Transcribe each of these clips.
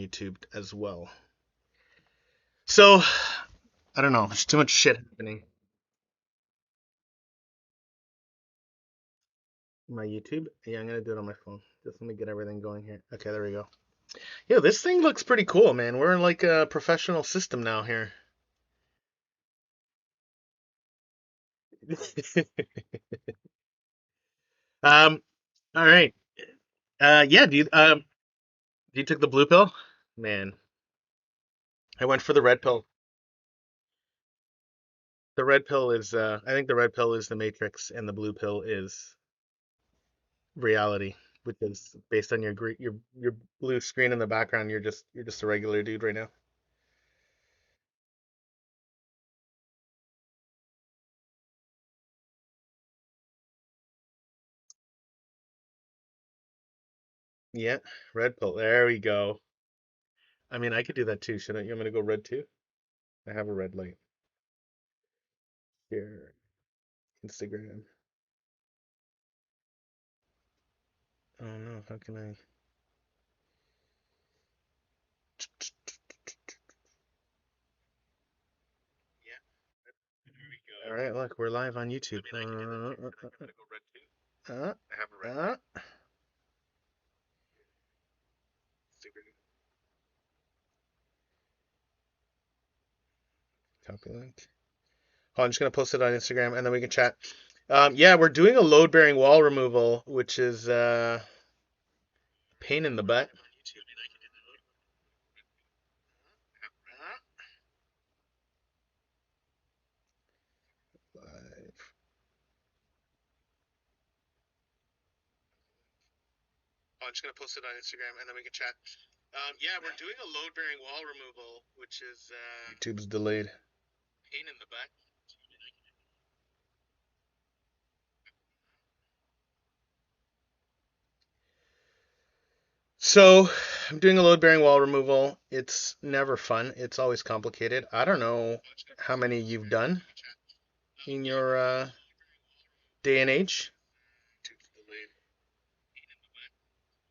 YouTube as well. So, I don't know. There's too much shit happening. My YouTube? Yeah, I'm gonna do it on my phone. Just let me get everything going here. Okay, there we go. Yeah, this thing looks pretty cool, man. We're in like a professional system now here. um, all right. Yeah, you took the blue pill? Man, I went for the red pill. The red pill is I think the red pill is the matrix and the blue pill is reality, which is based on your blue screen in the background. You're just a regular dude right now. Yeah, red pill. There we go. I mean, I could do that too. Should I? You want me to go red too? I have a red light here. Instagram. Oh no, how can I? All right, look, we're live on YouTube. Uh, uh, copy link. Oh, I'm just gonna post it on Instagram and then we can chat. Yeah, we're doing a load-bearing wall removal, which is pain in the butt. Oh, I'm just gonna post it on Instagram and then we can chat. Yeah, we're doing a load-bearing wall removal, which is YouTube's delayed. Pain in the butt. So I'm doing a load-bearing wall removal. It's never fun. It's always complicated. I don't know how many you've done in your day and age.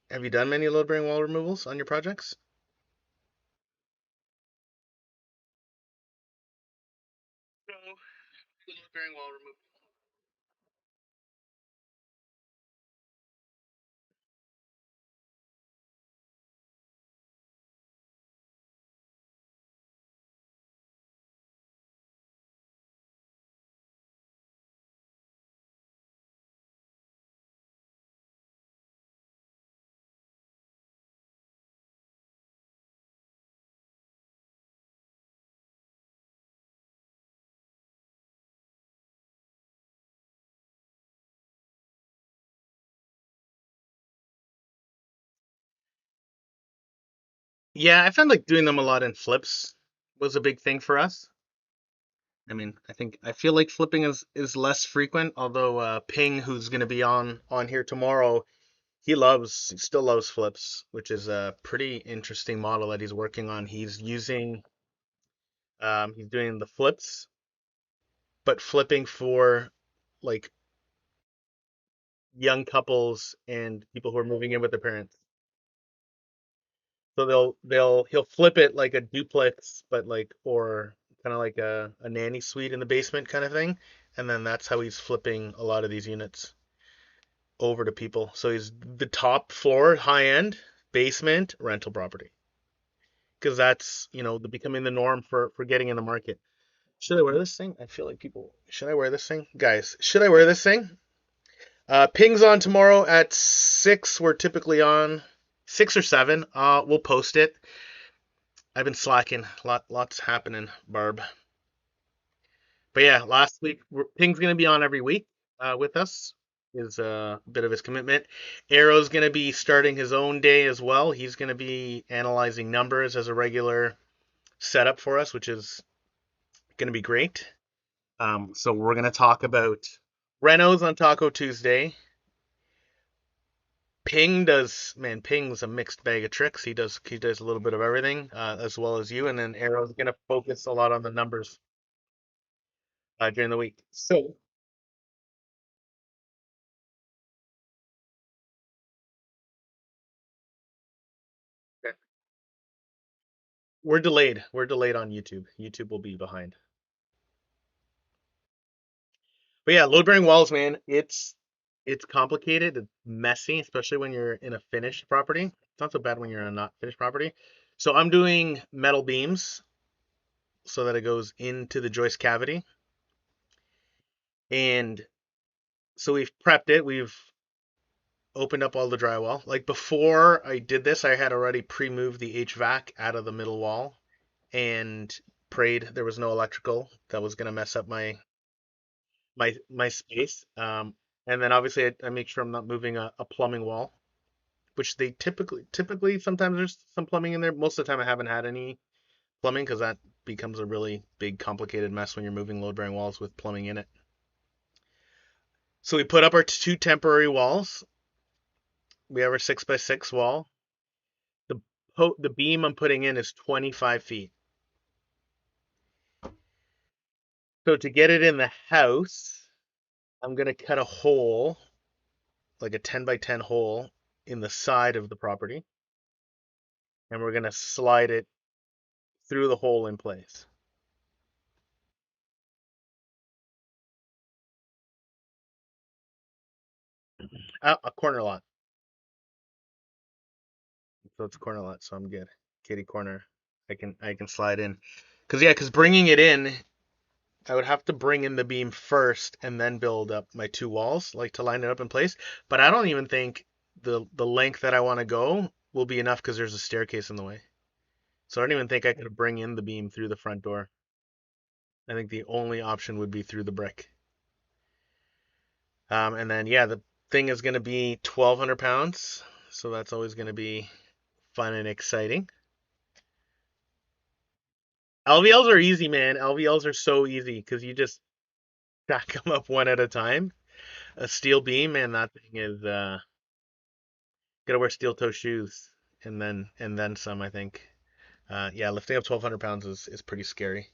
Have you done many load-bearing wall removals on your projects? No, load-bearing wall removal. Yeah, I found like doing them a lot in flips was a big thing for us. I mean, I feel like flipping is less frequent, although Ping, who's going to be on here tomorrow, he still loves flips, which is a pretty interesting model that he's working on. He's doing the flips, but flipping for like young couples and people who are moving in with their parents. So he'll flip it like a duplex, but like or kind of like a nanny suite in the basement kind of thing, and then that's how he's flipping a lot of these units over to people. So he's the top floor, high end, basement, rental property, because that's becoming the norm for getting in the market. Should I wear this thing? I feel like people. Should I wear this thing, guys? Should I wear this thing? Ping's on tomorrow at 6. We're typically on 6 or 7. We'll post it. I've been slacking. Lots happening, Barb. But yeah, last week Ping's gonna be on every week with us. Is a bit of his commitment. Arrow's gonna be starting his own day as well. He's gonna be analyzing numbers as a regular setup for us, which is gonna be great. So we're gonna talk about Renos on Taco Tuesday. Ping's a mixed bag of tricks. He does a little bit of everything, as well as you, and then Arrow's gonna focus a lot on the numbers during the week. So We're delayed. We're delayed on YouTube. YouTube will be behind. But yeah, load bearing walls, man, it's complicated, it's messy, especially when you're in a finished property. It's not so bad when you're in a not finished property. So I'm doing metal beams so that it goes into the joist cavity. And so we've prepped it. We've opened up all the drywall. Like before I did this, I had already pre-moved the HVAC out of the middle wall and prayed there was no electrical that was gonna mess up my space. And then obviously I make sure I'm not moving a plumbing wall, which they typically sometimes there's some plumbing in there. Most of the time I haven't had any plumbing because that becomes a really big complicated mess when you're moving load bearing walls with plumbing in it. So we put up our two temporary walls. We have our 6x6 wall. The the beam I'm putting in is 25 feet. So to get it in the house, I'm gonna cut a hole, like a 10 by 10 hole in the side of the property, and we're gonna slide it through the hole in place. A corner lot. So it's a corner lot, so I'm good. Kitty corner. I can slide in. Cause yeah, cause bringing it in, I would have to bring in the beam first and then build up my two walls, like to line it up in place. But I don't even think the length that I want to go will be enough because there's a staircase in the way. So I don't even think I could bring in the beam through the front door. I think the only option would be through the brick. And then yeah, the thing is going to be 1,200 pounds, so that's always going to be fun and exciting. LVLs are easy, man. LVLs are so easy because you just stack them up one at a time. A steel beam, man, that thing is gotta wear steel toe shoes and then some, I think. Yeah, lifting up 1,200 pounds is pretty scary.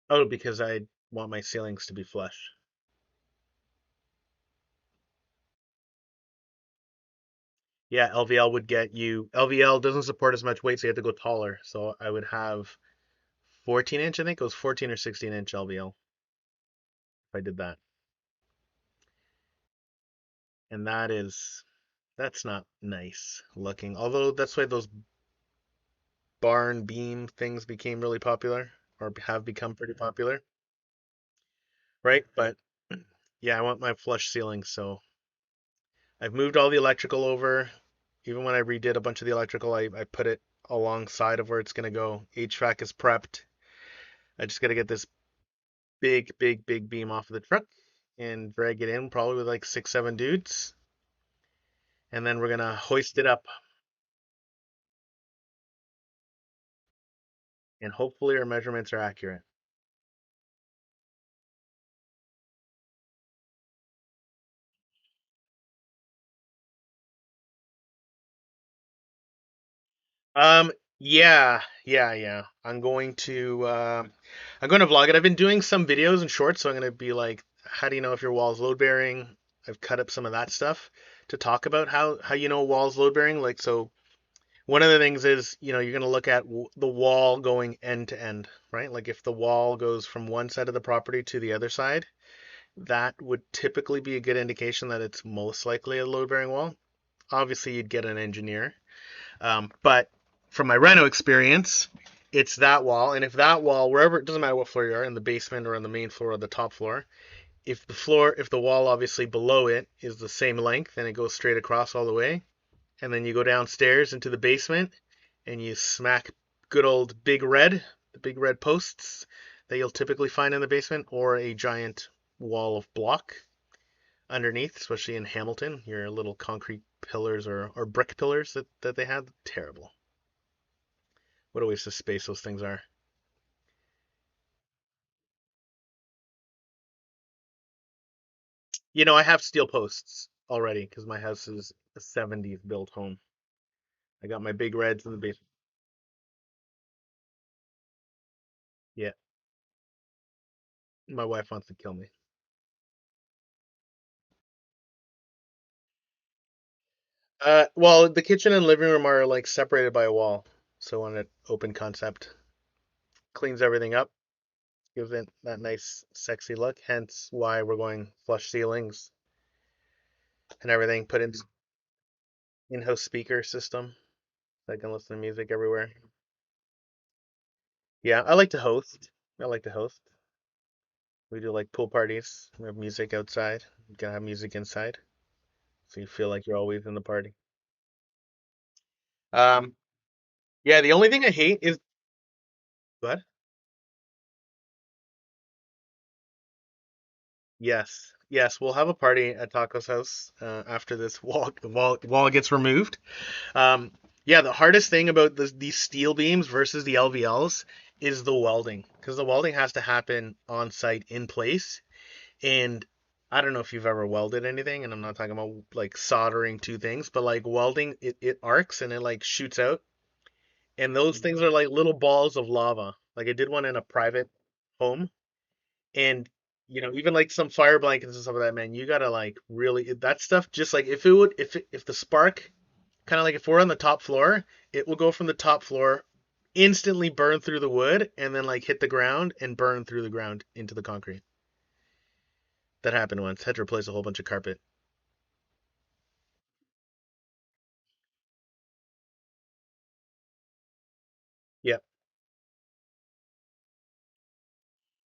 Oh, because I want my ceilings to be flush. Yeah, LVL would get you. LVL doesn't support as much weight, so you have to go taller. So I would have 14 inch, I think it was 14 or 16-inch LVL if I did that. And that's not nice looking. Although that's why those barn beam things became really popular or have become pretty popular, right? But yeah, I want my flush ceiling, so I've moved all the electrical over. Even when I redid a bunch of the electrical, I put it alongside of where it's gonna go. HVAC is prepped. I just gotta get this big, big, big beam off of the truck and drag it in, probably with like 6, 7 dudes, and then we're gonna hoist it up, and hopefully our measurements are accurate. Um, yeah. I'm going to vlog it. I've been doing some videos and shorts, so I'm gonna be like, how do you know if your wall's load bearing? I've cut up some of that stuff to talk about how you know a wall's load bearing. Like, so one of the things is, you're gonna look at the wall going end to end, right? Like if the wall goes from one side of the property to the other side, that would typically be a good indication that it's most likely a load bearing wall. Obviously, you'd get an engineer. But from my reno experience, it's that wall. And if that wall, wherever, it doesn't matter what floor you are, in the basement or on the main floor or the top floor, if the wall obviously below it is the same length and it goes straight across all the way, and then you go downstairs into the basement and you smack good old the big red posts that you'll typically find in the basement, or a giant wall of block underneath, especially in Hamilton, your little concrete pillars or brick pillars that they had. Terrible. What a waste of space those things are. I have steel posts already because my house is a 70s built home. I got my big reds in the basement. Yeah, my wife wants to kill me. Well, the kitchen and living room are like separated by a wall, so on an open concept, cleans everything up, gives it that nice, sexy look. Hence why we're going flush ceilings and everything. Put in in-house speaker system so I can listen to music everywhere. Yeah, I like to host. I like to host. We do like pool parties. We have music outside. You can have music inside, so you feel like you're always in the party. Um, yeah, the only thing I hate is what? Yes, yes, we'll have a party at Taco's house after this wall gets removed. Um, yeah, the hardest thing about these steel beams versus the LVLs is the welding, because the welding has to happen on site in place. And I don't know if you've ever welded anything, and I'm not talking about like soldering two things, but like welding, it arcs and it like shoots out. And those things are like little balls of lava. Like I did one in a private home, and even like some fire blankets and stuff like that, man, you gotta like really that stuff. Just like if it would, if the spark, kind of like if we're on the top floor, it will go from the top floor, instantly burn through the wood, and then like hit the ground and burn through the ground into the concrete. That happened once. Had to replace a whole bunch of carpet. Yeah,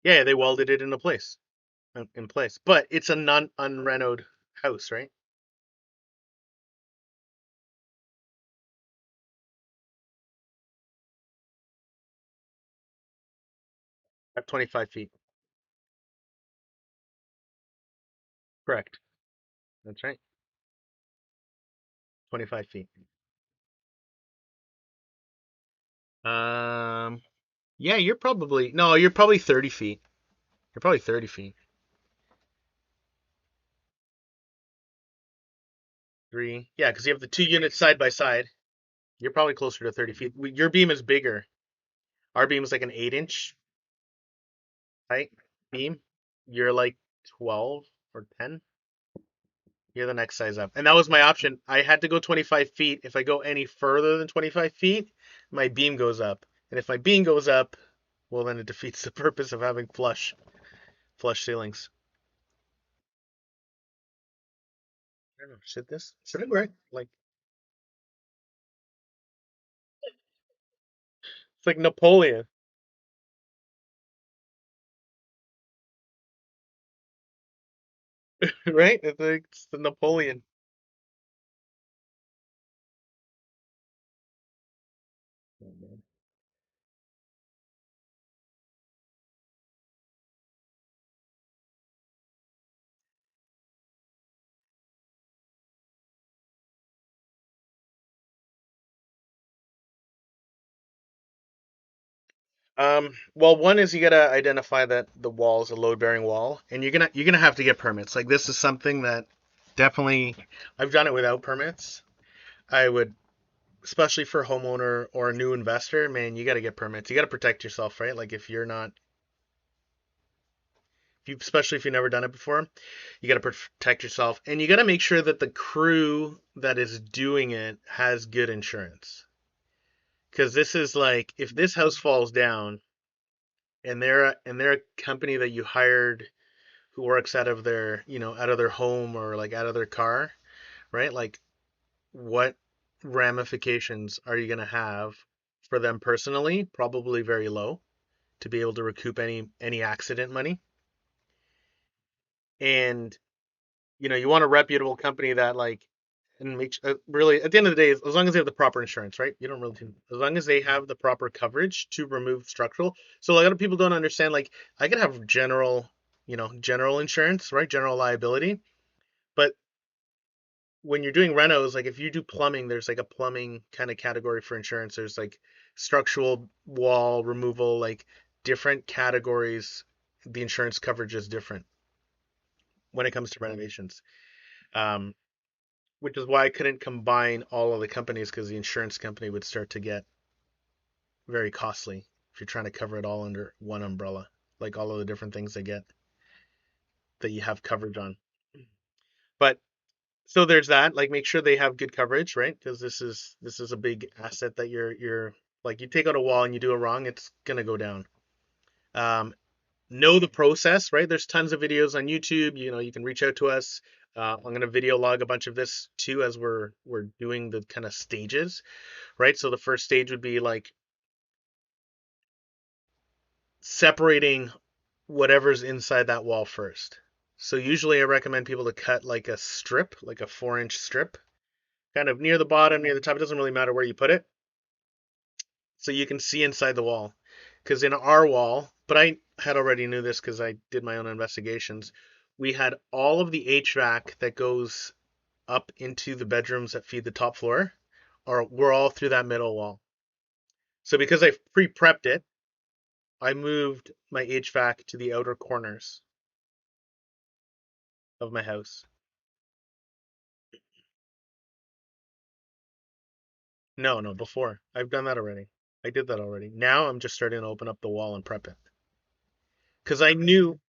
yeah, they welded it into place, in place. But it's a non unrenoed house, right? At 25 feet. Correct. That's right. 25 feet. Um, yeah, you're probably no, you're probably 30 feet. You're probably 30 feet. Three. Yeah, because you have the two units side by side. You're probably closer to 30 feet. Your beam is bigger. Our beam is like an 8 inch height beam. You're like 12 or 10. You're the next size up. And that was my option. I had to go 25 feet. If I go any further than 25 feet, my beam goes up. And if my beam goes up, well, then it defeats the purpose of having flush ceilings. I don't know. Should it work? Like, it's like Napoleon, right? It's the Napoleon. Well, one is you gotta identify that the wall is a load-bearing wall, and you're gonna have to get permits. Like this is something that definitely I've done it without permits. I would, especially for a homeowner or a new investor, man, you gotta get permits. You gotta protect yourself, right? Like if you're not, especially if you've never done it before, you gotta protect yourself, and you gotta make sure that the crew that is doing it has good insurance. Because this is like, if this house falls down and they're a company that you hired who works out of their, out of their home or like out of their car, right? Like what ramifications are you going to have for them personally? Probably very low to be able to recoup any accident money. And you want a reputable company that like and make really at the end of the day, as long as they have the proper insurance, right? You don't really as long as they have the proper coverage to remove structural. So a lot of people don't understand. Like I could have general insurance, right? General liability, but when you're doing renos, like if you do plumbing, there's like a plumbing kind of category for insurance. There's like structural wall removal, like different categories. The insurance coverage is different when it comes to renovations. Um, which is why I couldn't combine all of the companies because the insurance company would start to get very costly if you're trying to cover it all under one umbrella, like all of the different things they get that you have coverage on. But So there's that. Like make sure they have good coverage, right? Because this is a big asset that you're like you take out a wall and you do it wrong, it's gonna go down. Um, know the process, right? There's tons of videos on YouTube. You can reach out to us. I'm gonna video log a bunch of this too as we're doing the kind of stages, right? So the first stage would be like separating whatever's inside that wall first. So usually I recommend people to cut like a strip, like a 4-inch strip, kind of near the bottom, near the top. It doesn't really matter where you put it, so you can see inside the wall. Because in our wall, but I had already knew this because I did my own investigations. We had all of the HVAC that goes up into the bedrooms that feed the top floor, or we're all through that middle wall. So because I pre-prepped it, I moved my HVAC to the outer corners of my house. No, no, before. I've done that already. I did that already. Now I'm just starting to open up the wall and prep it. Because I knew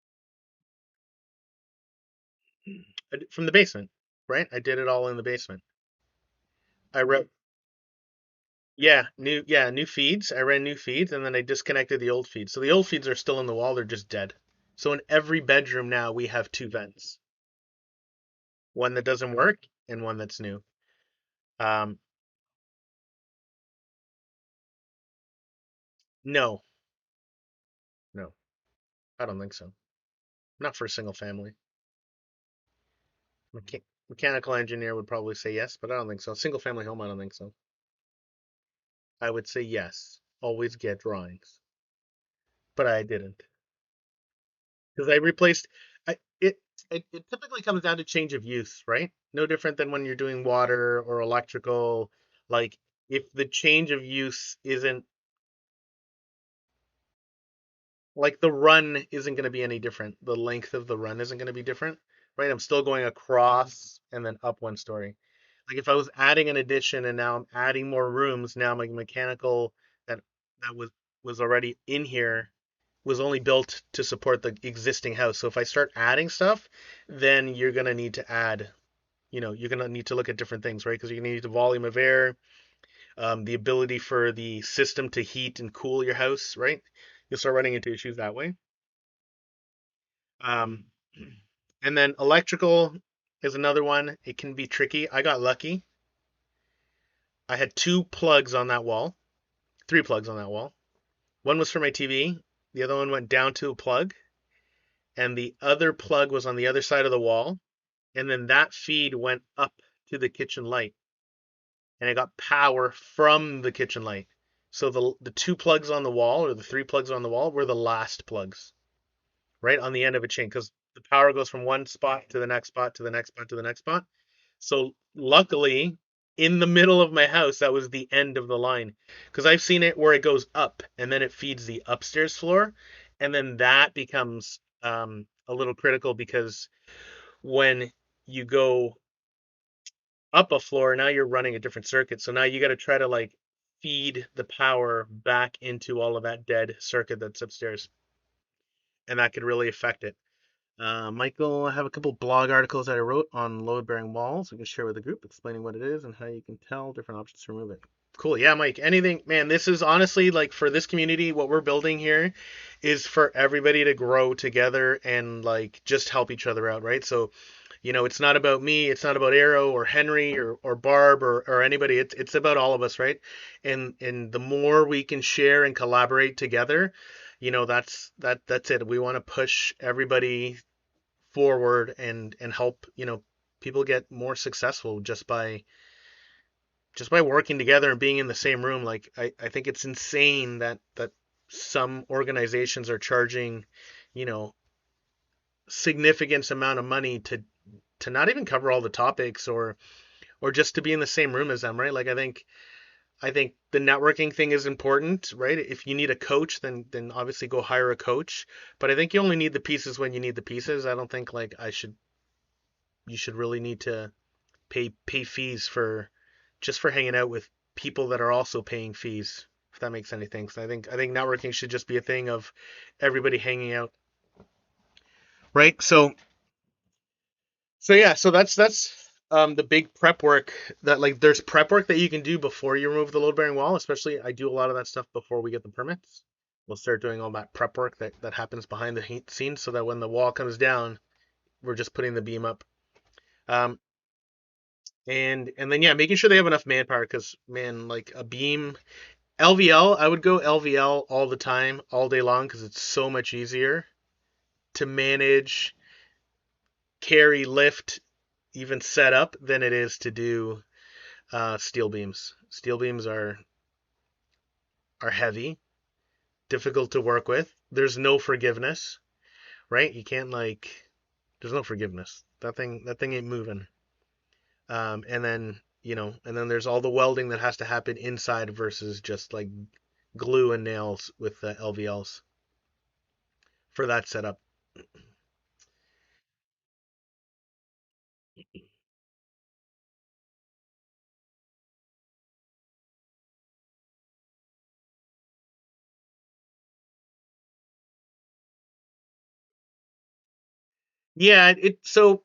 from the basement, right? I did it all in the basement. I wrote, yeah, new feeds. I ran new feeds and then I disconnected the old feeds. So the old feeds are still in the wall, they're just dead. So in every bedroom now we have two vents. One that doesn't work and one that's new. Um, no, no, I don't think so. Not for a single family. Mechanical engineer would probably say yes, but I don't think so. Single family home, I don't think so. I would say yes. Always get drawings, but I didn't because I replaced. It typically comes down to change of use, right? No different than when you're doing water or electrical. Like if the change of use isn't like the run isn't going to be any different. The length of the run isn't going to be different, right? I'm still going across and then up one story. Like if I was adding an addition and now I'm adding more rooms, now my mechanical that that was already in here was only built to support the existing house. So if I start adding stuff, then you're gonna need to add, you're gonna need to look at different things, right? Because you're gonna need the volume of air, the ability for the system to heat and cool your house, right? You'll start running into issues that way. Um, and then electrical is another one. It can be tricky. I got lucky. I had two plugs on that wall, three plugs on that wall. One was for my TV, the other one went down to a plug, and the other plug was on the other side of the wall. And then that feed went up to the kitchen light, and I got power from the kitchen light. So the two plugs on the wall, or the three plugs on the wall, were the last plugs, right on the end of a chain, because the power goes from one spot to the next spot to the next spot to the next spot. So luckily, in the middle of my house, that was the end of the line. Because I've seen it where it goes up and then it feeds the upstairs floor. And then that becomes a little critical because when you go up a floor, now you're running a different circuit. So now you got to try to like feed the power back into all of that dead circuit that's upstairs. And that could really affect it. Michael, I have a couple blog articles that I wrote on load-bearing walls. We can share with the group explaining what it is and how you can tell different options to remove it. Cool. Yeah, Mike. Anything, man, this is honestly like for this community, what we're building here is for everybody to grow together and like just help each other out, right? So, it's not about me, it's not about Arrow or Henry or Barb or anybody. It's about all of us, right? And the more we can share and collaborate together, that's it. We want to push everybody forward and help people get more successful just by working together and being in the same room. Like I think it's insane that some organizations are charging you know significant amount of money to not even cover all the topics or just to be in the same room as them, right? Like I think the networking thing is important, right? If you need a coach, then obviously go hire a coach. But I think you only need the pieces when you need the pieces. I don't think like I should you should really need to pay fees for just for hanging out with people that are also paying fees, if that makes any sense. I think networking should just be a thing of everybody hanging out, right? So yeah, so that's the big prep work that like there's prep work that you can do before you remove the load bearing wall. Especially, I do a lot of that stuff before we get the permits. We'll start doing all that prep work that happens behind the scenes, so that when the wall comes down, we're just putting the beam up. Um, and then yeah, making sure they have enough manpower because man, like a beam LVL, I would go LVL all the time, all day long because it's so much easier to manage, carry, lift, even set up than it is to do steel beams. Steel beams are heavy, difficult to work with. There's no forgiveness, right? You can't like there's no forgiveness. That thing ain't moving. And then and then there's all the welding that has to happen inside versus just like glue and nails with the LVLs for that setup. Yeah, so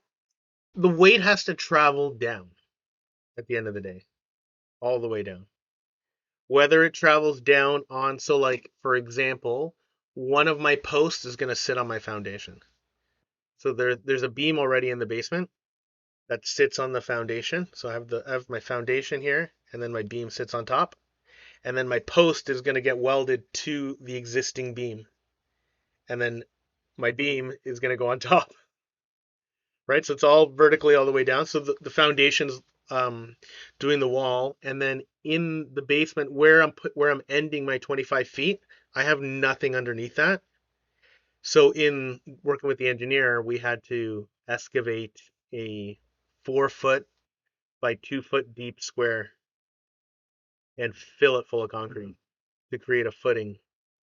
the weight has to travel down at the end of the day, all the way down. Whether it travels down on, so like for example, one of my posts is going to sit on my foundation. So there's a beam already in the basement that sits on the foundation. So I have my foundation here, and then my beam sits on top, and then my post is going to get welded to the existing beam, and then my beam is going to go on top, right? So it's all vertically all the way down. So the foundation's doing the wall, and then in the basement where I'm ending my 25 feet, I have nothing underneath that. So in working with the engineer, we had to excavate a 4 foot by 2 foot deep square and fill it full of concrete to create a footing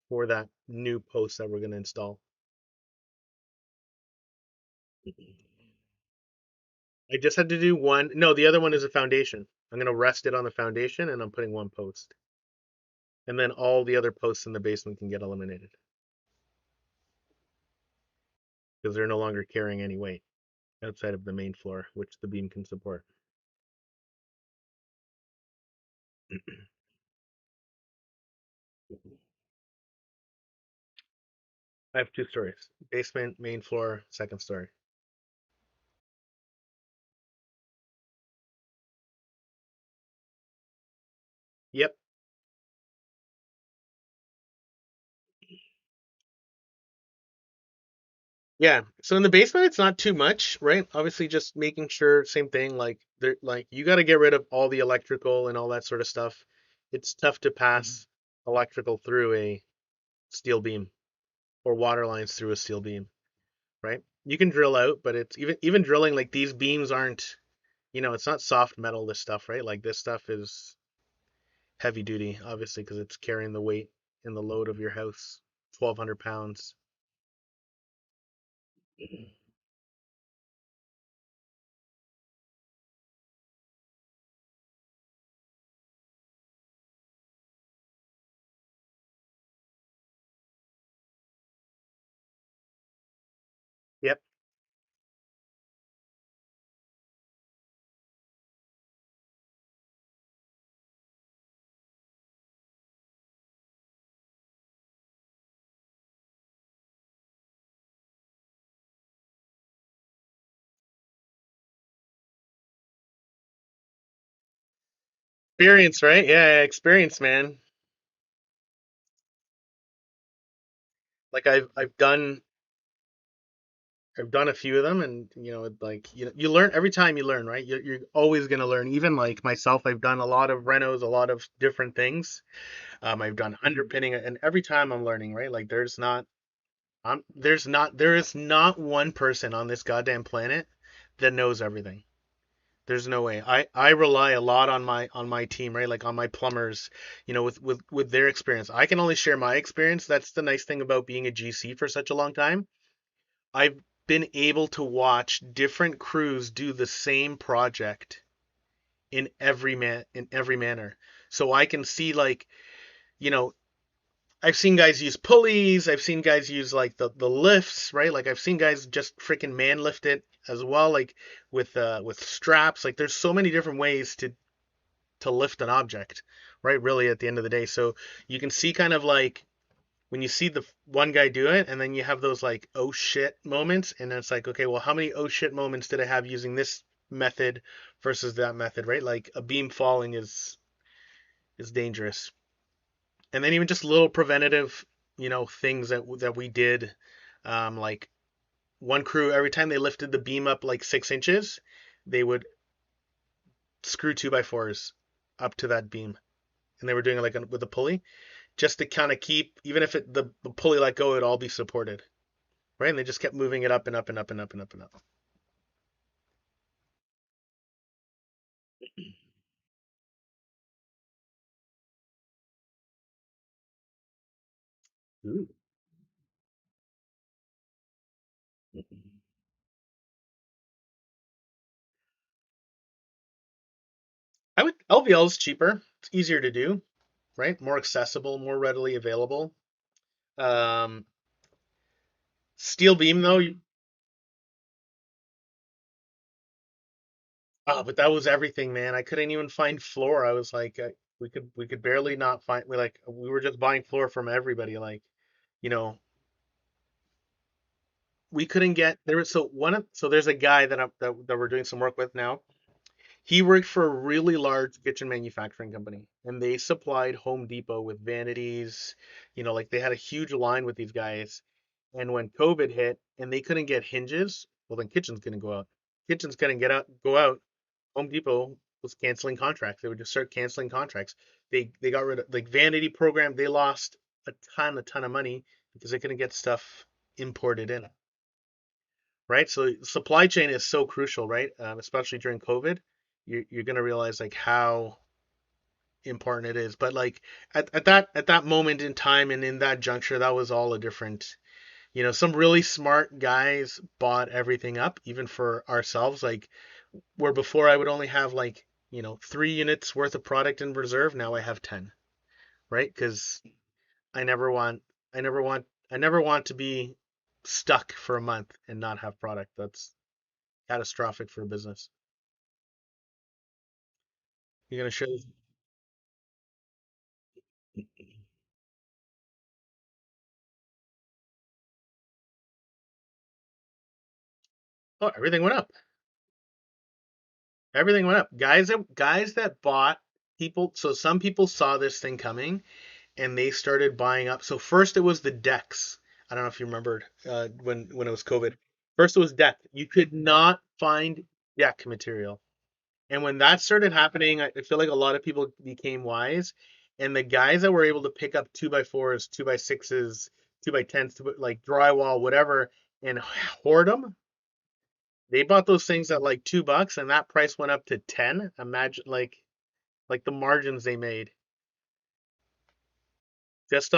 for that new post that we're going to install. I just had to do one. No, the other one is a foundation. I'm going to rest it on the foundation and I'm putting one post. And then all the other posts in the basement can get eliminated because they're no longer carrying any weight outside of the main floor, which the beam can support. I have 2 stories: basement, main floor, second story. Yep. Yeah. So in the basement, it's not too much, right? Obviously, just making sure, same thing, like you got to get rid of all the electrical and all that sort of stuff. It's tough to pass electrical through a steel beam or water lines through a steel beam, right? You can drill out, but it's even drilling like these beams aren't, it's not soft metal, this stuff, right? Like this stuff is heavy duty, obviously, because it's carrying the weight and the load of your house, 1,200 pounds. Yep. Experience, right? Yeah, experience, man. Like I've done a few of them, and like you learn every time you learn, right? You're always gonna learn. Even like myself, I've done a lot of renos, a lot of different things. I've done underpinning, and every time I'm learning, right? Like there is not one person on this goddamn planet that knows everything. There's no way. I rely a lot on my team, right? Like on my plumbers, with their experience. I can only share my experience. That's the nice thing about being a GC for such a long time. I've been able to watch different crews do the same project in every manner. So I can see like, you know, I've seen guys use pulleys, I've seen guys use like the lifts, right? Like I've seen guys just freaking man lift it as well, like with straps. Like there's so many different ways to lift an object, right? Really, at the end of the day, so you can see kind of like when you see the one guy do it, and then you have those like oh shit moments, and then it's like, okay, well, how many oh shit moments did I have using this method versus that method, right? Like a beam falling is dangerous, and then even just little preventative, things that we did, like one crew every time they lifted the beam up like 6 inches, they would screw 2x4s up to that beam, and they were doing it like with a pulley, just to kind of keep, even if the pulley let go, it'd all be supported, right? And they just kept moving it up and up and up and up and up and up. Ooh. LVL is cheaper. It's easier to do, right? More accessible, more readily available. Um, Steel beam though, but that was everything, man. I couldn't even find floor. I was like, we could barely not find. We were just buying floor from everybody. Like, you know, we couldn't get there was so there's a guy that we're doing some work with now. He worked for a really large kitchen manufacturing company, and they supplied Home Depot with vanities. Like they had a huge line with these guys. And when COVID hit and they couldn't get hinges, well, then kitchens couldn't go out. Kitchens couldn't go out. Home Depot was canceling contracts. They would just start canceling contracts. They got rid of like vanity program. They lost a ton of money because they couldn't get stuff imported in, right? So supply chain is so crucial, right? Especially during COVID, you're gonna realize like how important it is. But like at that moment in time and in that juncture, that was all a different. Some really smart guys bought everything up, even for ourselves. Like where before I would only have like 3 units worth of product in reserve, now I have 10, right? Because I never want, I never want to be stuck for a month and not have product. That's catastrophic for a business. You're gonna show. Oh, everything went up. Everything went up. Guys that bought people. So some people saw this thing coming and they started buying up. So first it was the decks. I don't know if you remembered when it was COVID. First it was deck. You could not find deck material. And when that started happening, I feel like a lot of people became wise. And the guys that were able to pick up 2x4s, 2x6s, 2x10s, like drywall, whatever, and hoard them, they bought those things at like $2, and that price went up to 10. Imagine like the margins they made just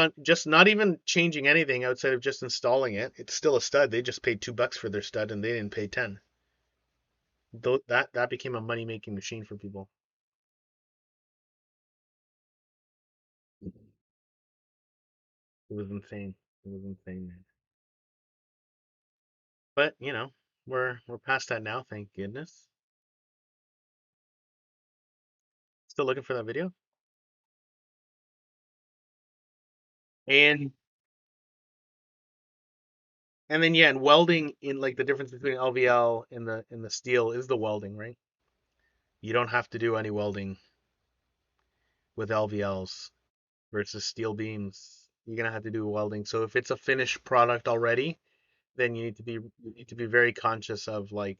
not even changing anything outside of just installing it. It's still a stud. They just paid $2 for their stud, and they didn't pay 10. Though that became a money making machine for people. It was insane. It was insane, man. But we're past that now, thank goodness. Still looking for that video. And and then yeah, and welding in like the difference between LVL and the steel is the welding, right? You don't have to do any welding with LVLs versus steel beams. You're gonna have to do welding. So if it's a finished product already, then you need to be very conscious of like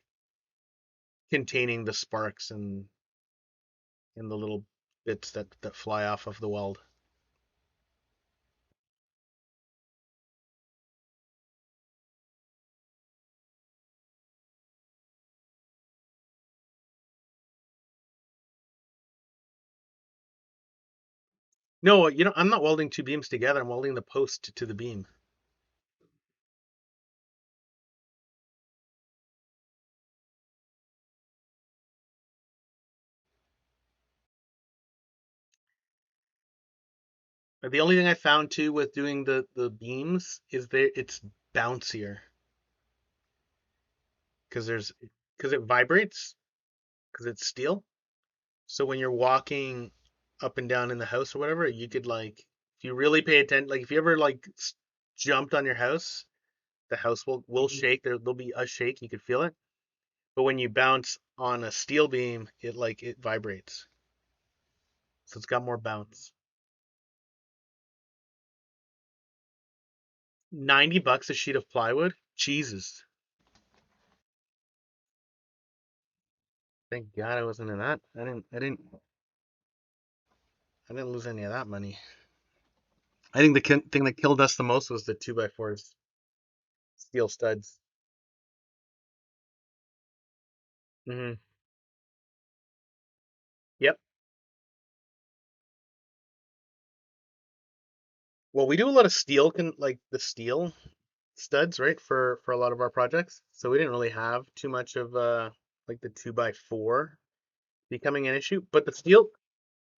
containing the sparks and the little bits that fly off of the weld. No, I'm not welding two beams together. I'm welding the post to the beam. The only thing I found too with doing the beams is that it's bouncier because it vibrates because it's steel. So when you're walking up and down in the house or whatever, you could like if you really pay attention, like if you ever like jumped on your house, the house will shake. There'll be a shake. You could feel it. But when you bounce on a steel beam, it vibrates. So it's got more bounce. $90 a sheet of plywood? Jesus. Thank God I wasn't in that. I didn't lose any of that money. I think the thing that killed us the most was the 2x4s, steel studs. Hmm. Yep. Well, we do a lot of steel, like the steel studs, right, for a lot of our projects. So we didn't really have too much of like the 2x4 becoming an issue. But the steel,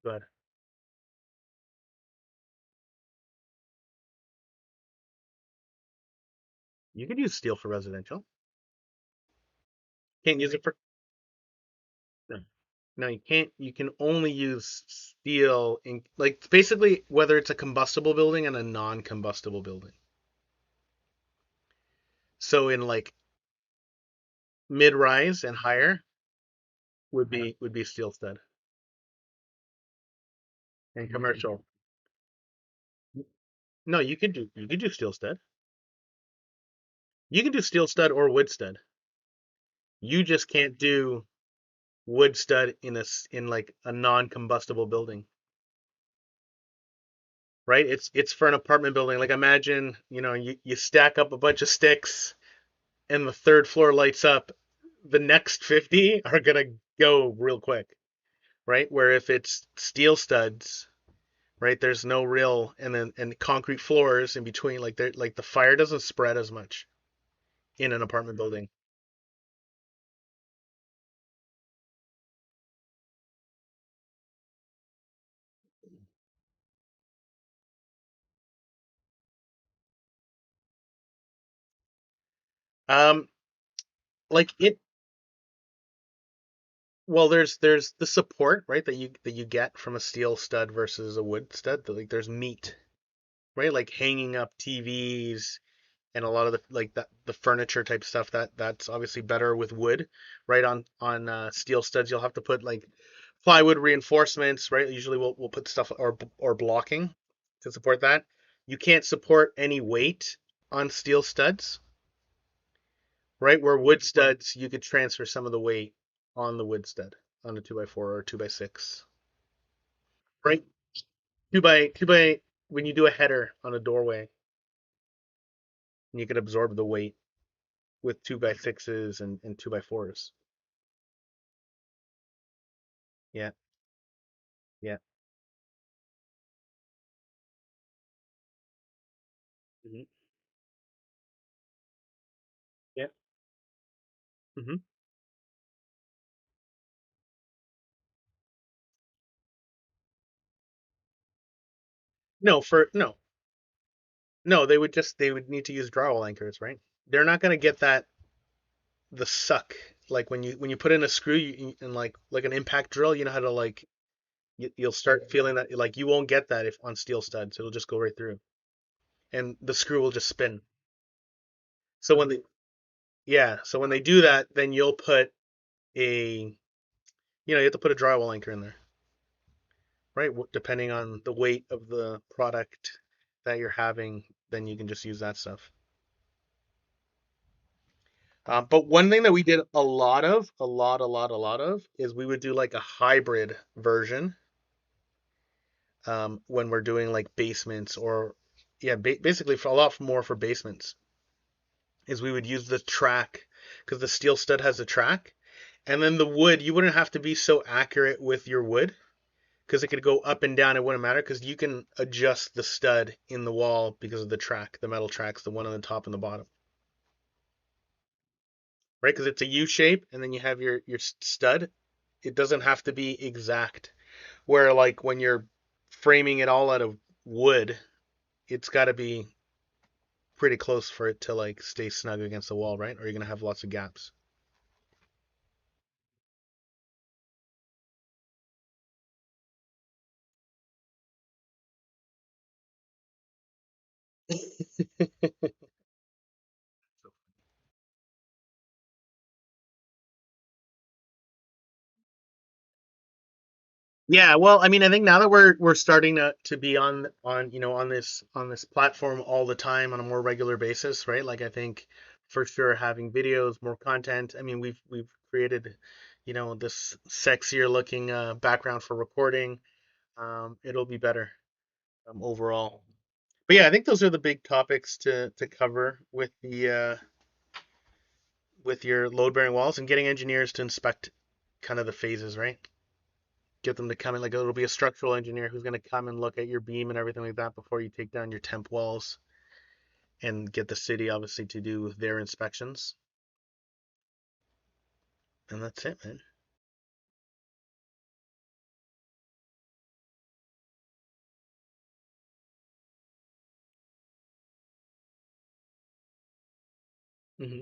good. You could use steel for residential. Can't use it for no. No, you can't. You can only use steel in like basically whether it's a combustible building and a non-combustible building. So in like mid-rise and higher would be steel stud and commercial. No, you could do steel stud. You can do steel stud or wood stud. You just can't do wood stud in like a non-combustible building, right? It's for an apartment building. Like imagine, you stack up a bunch of sticks and the third floor lights up. The next 50 are gonna go real quick, right? Where if it's steel studs, right, there's no real and concrete floors in between, like the fire doesn't spread as much in an apartment building. Um, like it Well, there's the support, right, that you get from a steel stud versus a wood stud. Like there's meat, right? Like hanging up TVs and a lot of the furniture type stuff that's obviously better with wood, right? On steel studs, you'll have to put like plywood reinforcements, right? Usually we'll put stuff or blocking to support that. You can't support any weight on steel studs, right? Where wood studs, you could transfer some of the weight on the wood stud on a 2x4 or 2x6, right? Two by when you do a header on a doorway, you could absorb the weight with 2x6s and 2x4s. Yeah, yeah. Hmm. Yeah. Hmm. No, they would need to use drywall anchors, right? They're not gonna get that the suck like when you put in a screw and like an impact drill, you know how to like you'll start feeling that like you won't get that if on steel studs. It'll just go right through, and the screw will just spin. So when they Yeah, so when they do that, then you'll put a you have to put a drywall anchor in there, right? Depending on the weight of the product that you're having, then you can just use that stuff. But one thing that we did a lot of, a lot of, is we would do like a hybrid version when we're doing like basements or, yeah, basically for a lot more for basements, is we would use the track because the steel stud has a track, and then the wood, you wouldn't have to be so accurate with your wood because it could go up and down. It wouldn't matter because you can adjust the stud in the wall because of the track, the metal tracks, the one on the top and the bottom, right? Because it's a U shape, and then you have your stud. It doesn't have to be exact. Where like when you're framing it all out of wood, it's got to be pretty close for it to like stay snug against the wall, right? Or you're gonna have lots of gaps. Yeah, well, I mean, I think now that we're starting to be on on this platform all the time on a more regular basis, right? Like I think for sure having videos, more content. I mean, we've created, this sexier looking background for recording. It'll be better overall. But yeah, I think those are the big topics to cover with your load bearing walls and getting engineers to inspect kind of the phases, right? Get them to come in, like it'll be a structural engineer who's going to come and look at your beam and everything like that before you take down your temp walls, and get the city obviously to do their inspections. And that's it, man. Hmm.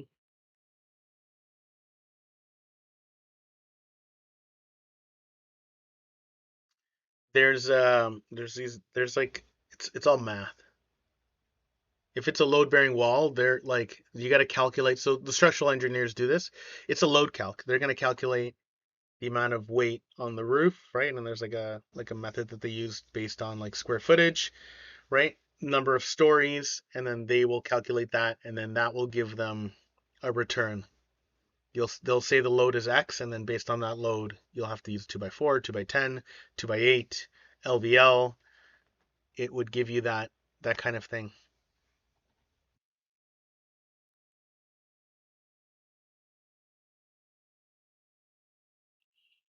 There's like it's all math. If it's a load bearing wall, they're like you got to calculate. So the structural engineers do this. It's a load calc. They're going to calculate the amount of weight on the roof, right? And there's like a method that they use based on like square footage, right? Number of stories, and then they will calculate that, and then that will give them a return. They'll say the load is X, and then based on that load, you'll have to use 2x4, 2x10, 2x8, LVL. It would give you that kind of thing.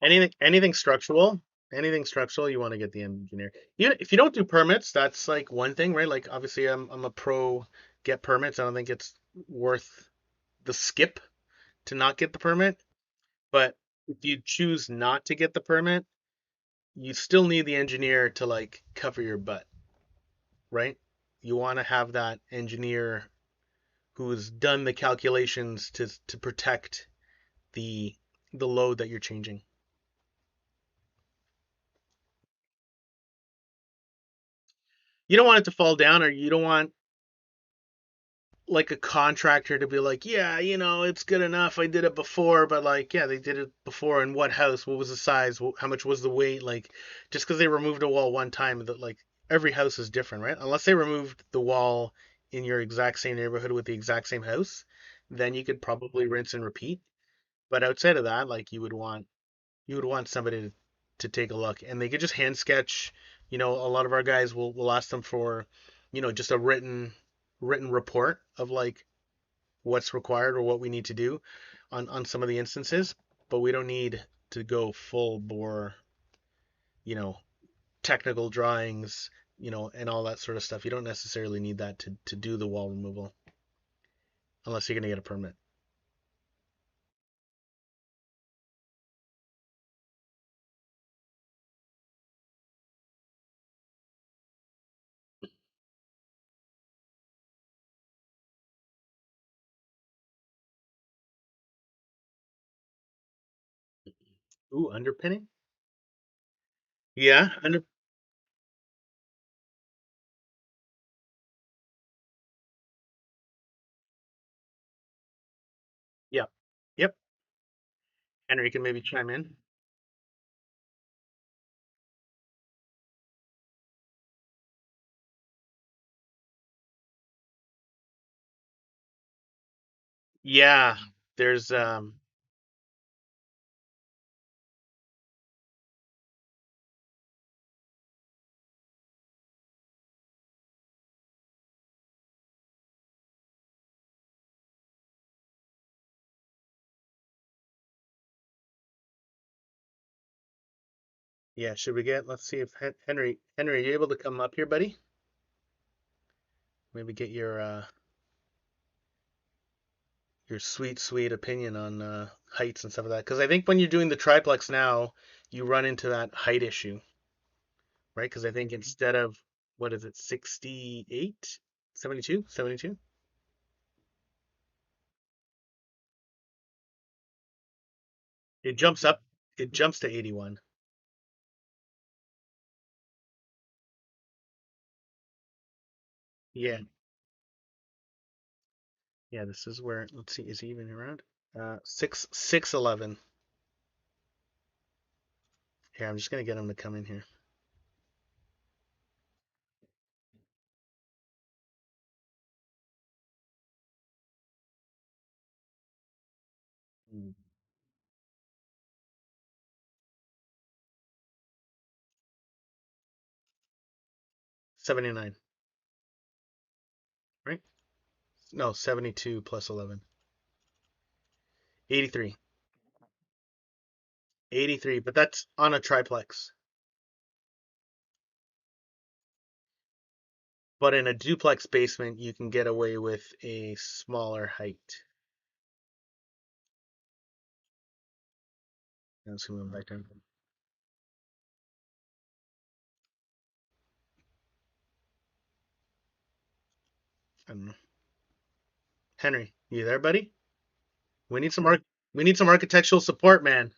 Anything structural, you want to get the engineer. If you don't do permits, that's like one thing, right? Like obviously, I'm a pro get permits. I don't think it's worth the skip to not get the permit. But if you choose not to get the permit, you still need the engineer to like cover your butt, right? You want to have that engineer who's done the calculations to protect the the load that you're changing. You don't want it to fall down, or you don't want like a contractor to be like, yeah, it's good enough. I did it before, but like, yeah, they did it before. In what house? What was the size? How much was the weight? Like, just because they removed a wall one time, that like every house is different, right? Unless they removed the wall in your exact same neighborhood with the exact same house, then you could probably rinse and repeat. But outside of that, like you would want somebody to take a look, and they could just hand sketch. A lot of our guys will ask them for, just a written report of like what's required or what we need to do on some of the instances, but we don't need to go full bore, you know, technical drawings, and all that sort of stuff. You don't necessarily need that to do the wall removal unless you're going to get a permit. Ooh, underpinning? Yeah, yeah. Yep. Henry can maybe chime in. Yeah, there's yeah, should we get let's see if Henry, are you able to come up here, buddy? Maybe get your sweet, sweet opinion on heights and stuff like that. Because I think when you're doing the triplex now, you run into that height issue, right? Because I think instead of, what is it, 68, 72, 72, it jumps up, it jumps to 81. Yeah. Yeah, this is where, let's see, is he even around? 611. Here, I'm just gonna get him to come in here. Mm. 79, right? No, 72 plus 11. 83. 83, but that's on a triplex. But in a duplex basement, you can get away with a smaller height. Let's move back down. I don't know. Henry, you there, buddy? We need some arch we need some architectural support, man.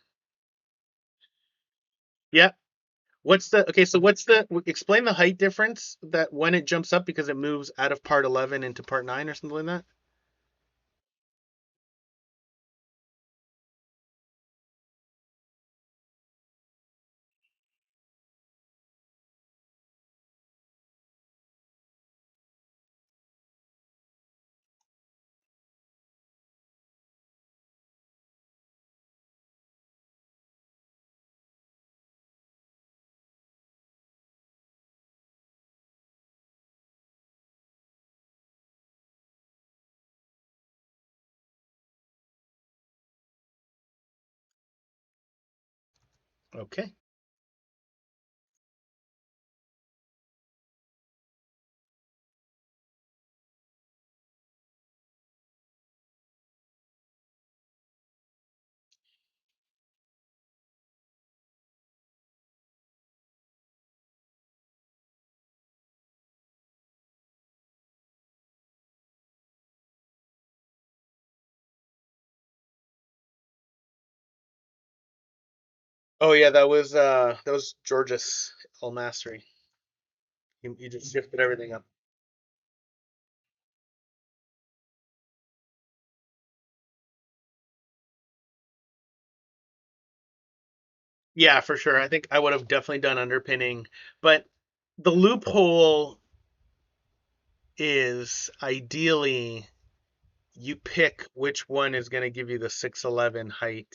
Yeah. What's the okay? So explain the height difference that when it jumps up because it moves out of part 11 into part 9 or something like that? Okay. Oh yeah, that was George's El Mastery. He just shifted everything up. Yeah, for sure. I think I would have definitely done underpinning, but the loophole is ideally you pick which one is going to give you the 611 height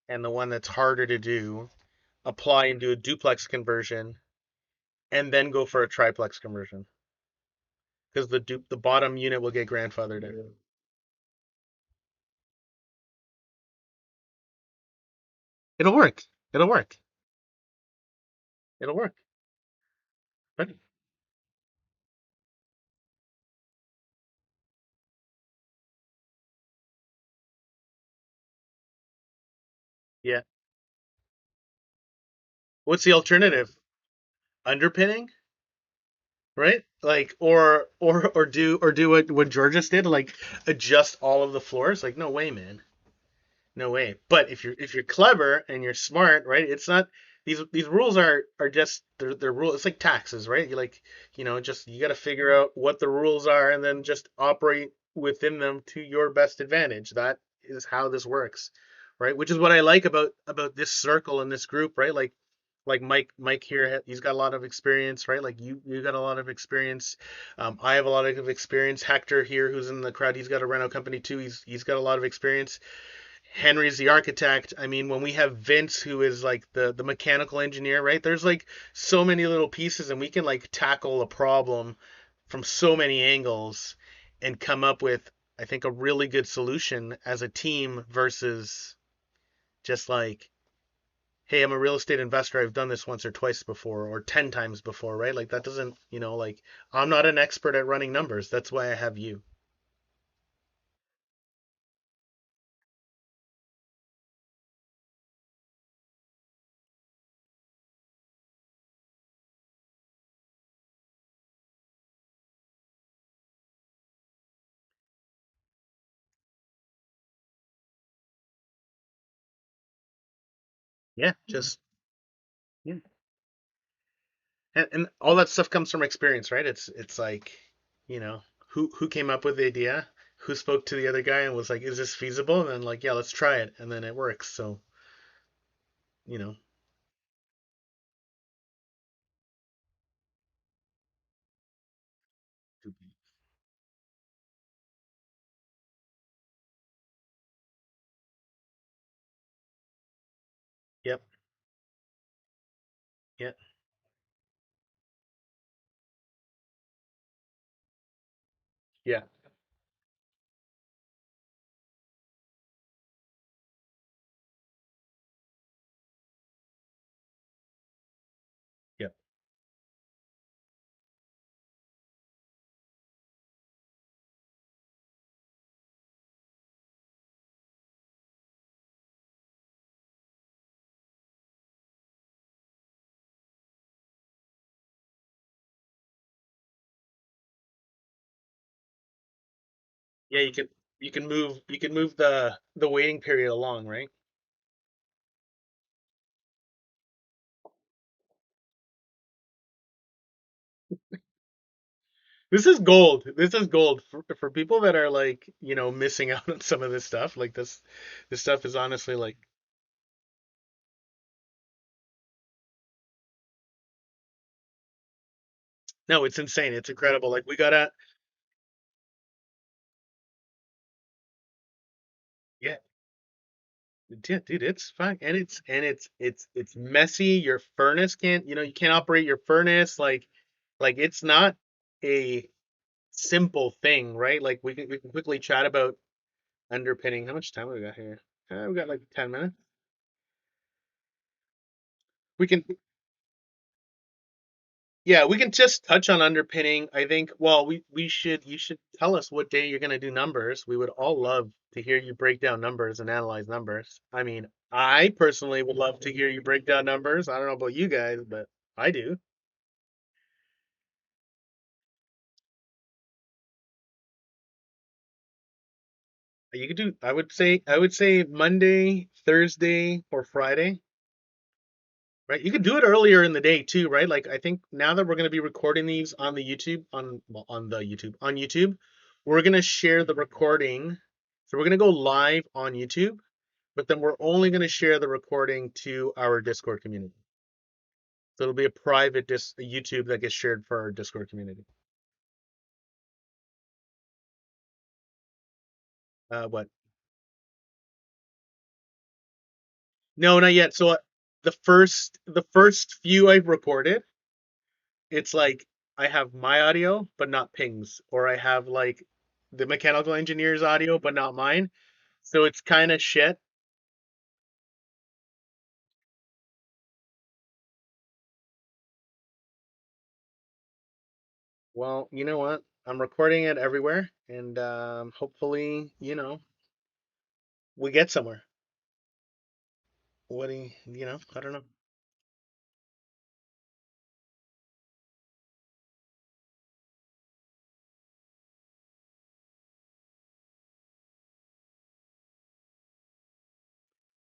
and the one that's harder to do, apply and do a duplex conversion, and then go for a triplex conversion because the bottom unit will get grandfathered in. It'll work. It'll work. It'll work. Right? Yeah. What's the alternative? Underpinning, right? Like or do what Georges did, like adjust all of the floors. Like no way, man. No way. But if you're clever and you're smart, right? It's not these rules are just they're rules. It's like taxes, right? You like just you got to figure out what the rules are and then just operate within them to your best advantage. That is how this works, right? Which is what I like about this circle and this group, right? Like Mike here, he's got a lot of experience, right? Like you got a lot of experience. I have a lot of experience. Hector here, who's in the crowd, he's got a rental company too. He's got a lot of experience. Henry's the architect. I mean, when we have Vince, who is like the mechanical engineer, right? There's like so many little pieces, and we can like tackle a problem from so many angles and come up with, I think, a really good solution as a team versus just like, hey, I'm a real estate investor. I've done this once or twice before, or 10 times before, right? Like that doesn't, like I'm not an expert at running numbers. That's why I have you. Yeah, just yeah. And all that stuff comes from experience, right? It's like, you know, who came up with the idea, who spoke to the other guy and was like, "Is this feasible?" And then like, "Yeah, let's try it," and then it works. So you know, yep, yep, yeah, yep, yeah. You can move the waiting period along, right? This is gold. This is gold for people that are like, missing out on some of this stuff. Like this stuff is honestly like, no, it's insane. It's incredible. Like we gotta, yeah, dude, it's fine, and it's messy. Your furnace can't, you can't operate your furnace. Like it's not a simple thing, right? Like we can quickly chat about underpinning. How much time have we got here? We got like 10 minutes. We can Yeah, we can just touch on underpinning. I think, well, you should tell us what day you're going to do numbers. We would all love to hear you break down numbers and analyze numbers. I mean, I personally would love to hear you break down numbers. I don't know about you guys, but I do. You could do, I would say Monday, Thursday, or Friday, right? You could do it earlier in the day too, right? Like I think now that we're going to be recording these on the YouTube on well, on YouTube, we're going to share the recording. So we're going to go live on YouTube, but then we're only going to share the recording to our Discord community. So it'll be a private YouTube that gets shared for our Discord community. What? No, not yet. So the first few I've recorded, it's like I have my audio but not Ping's, or I have like the mechanical engineer's audio but not mine. So it's kind of shit. Well, you know what? I'm recording it everywhere, and hopefully, we get somewhere. What do I don't know.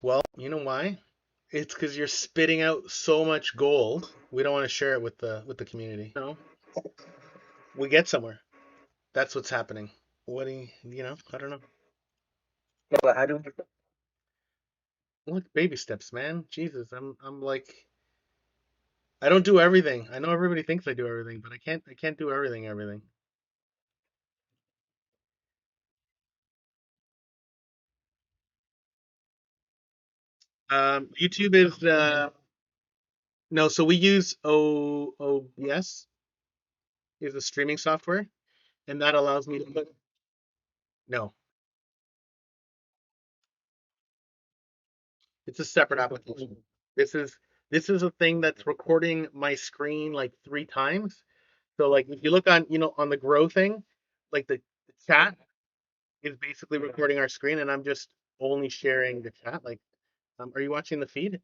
Well, you know why? It's because you're spitting out so much gold. We don't want to share it with the community. No, we get somewhere. That's what's happening. What do I don't know. Yeah, but how do we? Look, baby steps, man. Jesus, I'm like I don't do everything. I know everybody thinks I do everything, but I can't do everything. YouTube is no, so we use OBS is a streaming software, and that allows me to put no, it's a separate application. This is this is a thing that's recording my screen like 3 times. So like if you look on the grow thing, like the chat is basically recording our screen, and I'm just only sharing the chat. Like, are you watching the feed?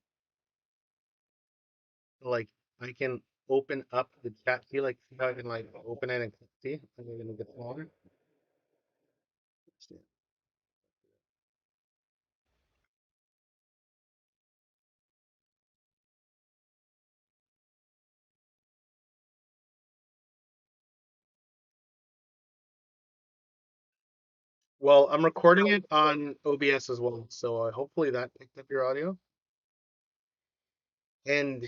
Like I can open up the chat. See how I can like open it and see? I'm gonna get smaller. Well, I'm recording it on OBS as well, so hopefully that picked up your audio. And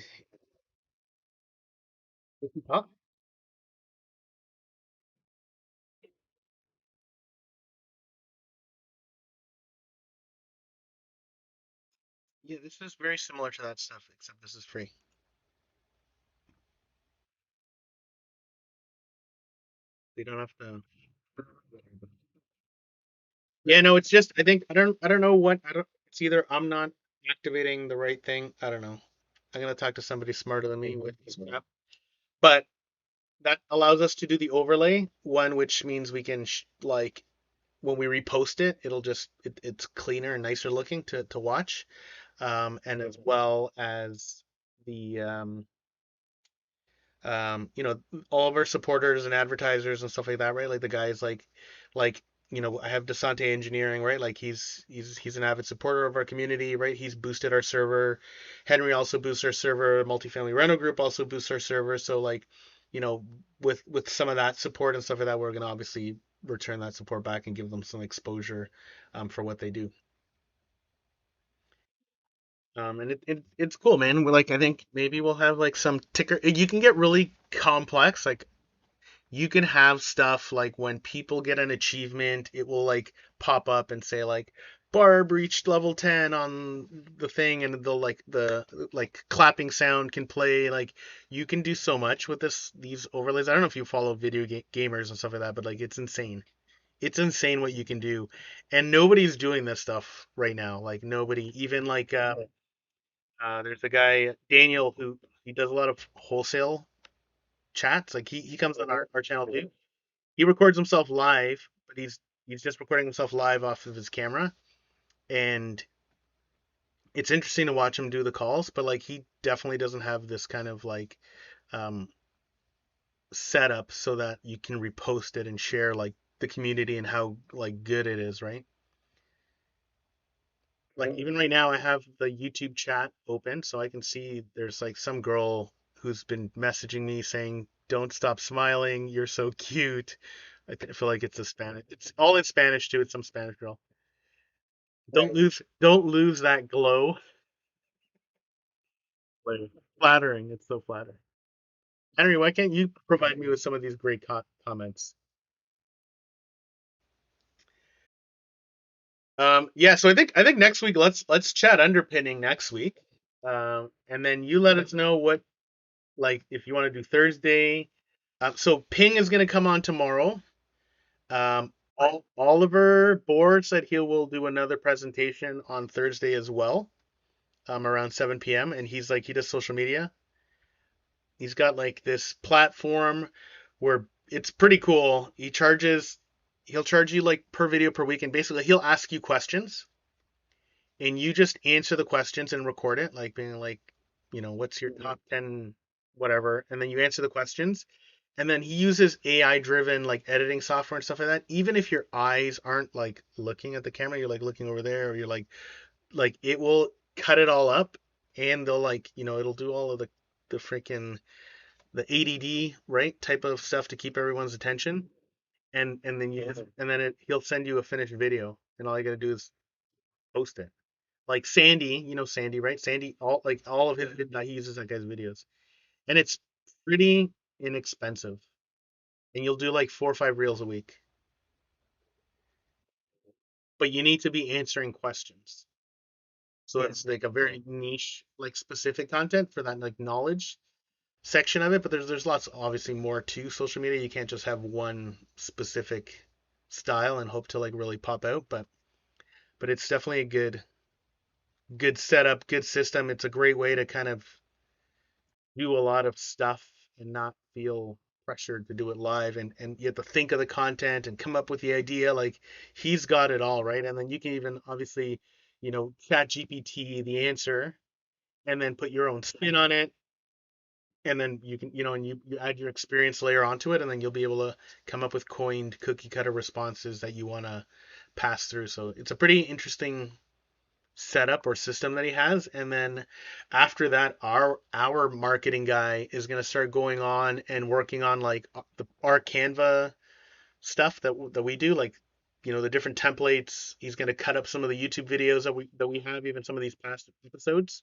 if you talk, yeah, this is very similar to that stuff, except this is free. You don't have to. Yeah, no, it's just I don't know what I don't. It's either I'm not activating the right thing. I don't know. I'm gonna talk to somebody smarter than me with this crap. But that allows us to do the overlay one, which means we can like when we repost it, it's cleaner and nicer looking to watch. And as well as the all of our supporters and advertisers and stuff like that, right? Like the guys like I have Desante Engineering, right? Like he's an avid supporter of our community, right? He's boosted our server. Henry also boosts our server. Multifamily Rental Group also boosts our server. So like, you know, with some of that support and stuff like that, we're gonna obviously return that support back and give them some exposure for what they do. And it's cool, man. We're like, I think maybe we'll have like some ticker. You can get really complex. Like you can have stuff like when people get an achievement, it will like pop up and say like Barb reached level 10 on the thing, and they'll like the like clapping sound can play. Like you can do so much with these overlays. I don't know if you follow gamers and stuff like that, but like it's insane. It's insane what you can do, and nobody's doing this stuff right now. Like nobody, even like there's a guy, Daniel, who he does a lot of wholesale chats. Like he comes on our channel too. He records himself live, but he's just recording himself live off of his camera. And it's interesting to watch him do the calls, but like he definitely doesn't have this kind of like um setup so that you can repost it and share like the community and how like good it is, right? Like even right now I have the YouTube chat open so I can see there's like some girl who's been messaging me saying, "Don't stop smiling, you're so cute." I feel like it's a Spanish. It's all in Spanish too. It's some Spanish girl. Don't lose that glow. Like flattering. It's so flattering. Henry, why can't you provide me with some of these great comments? Yeah, so I think next week let's chat underpinning next week. And then you let us know what like if you want to do Thursday. So Ping is going to come on tomorrow. Oliver Bohr said he will do another presentation on Thursday as well, around 7 p.m. And he's like he does social media. He's got like this platform where it's pretty cool. He'll charge you like per video per week, and basically he'll ask you questions, and you just answer the questions and record it, like being like, what's your top 10 whatever, and then you answer the questions, and then he uses AI driven like editing software and stuff like that. Even if your eyes aren't like looking at the camera, you're like looking over there, or you're like it will cut it all up, and they'll like it'll do all of the freaking the ADD right type of stuff to keep everyone's attention, and then he'll send you a finished video, and all you gotta do is post it. Like Sandy, Sandy, right? Sandy, all of his he uses that guy's videos, and it's pretty inexpensive, and you'll do like 4 or 5 reels a week, but you need to be answering questions. So it's like a very niche, like specific content for that like knowledge section of it, but there's lots obviously more to social media. You can't just have one specific style and hope to like really pop out, but it's definitely a good setup, good system. It's a great way to kind of do a lot of stuff and not feel pressured to do it live, and you have to think of the content and come up with the idea. Like he's got it all right, and then you can even obviously chat GPT the answer and then put your own spin on it, and then you can and you add your experience layer onto it, and then you'll be able to come up with coined cookie cutter responses that you want to pass through. So it's a pretty interesting setup or system that he has. And then after that, our marketing guy is going to start going on and working on like our Canva stuff that we do, like the different templates. He's gonna cut up some of the YouTube videos that we have, even some of these past episodes,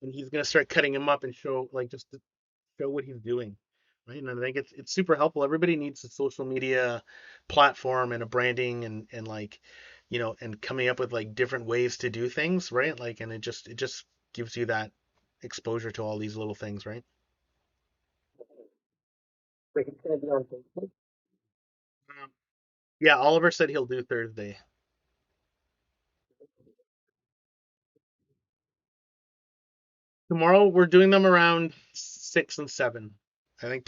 and he's gonna start cutting them up and show like just to show what he's doing, right? And I think it's super helpful. Everybody needs a social media platform and a branding and like, and coming up with like different ways to do things, right? Like, and it just gives you that exposure to all these little things, right? Like it's gonna be on Facebook. Yeah, Oliver said he'll do Thursday. Tomorrow we're doing them around 6 and 7. I think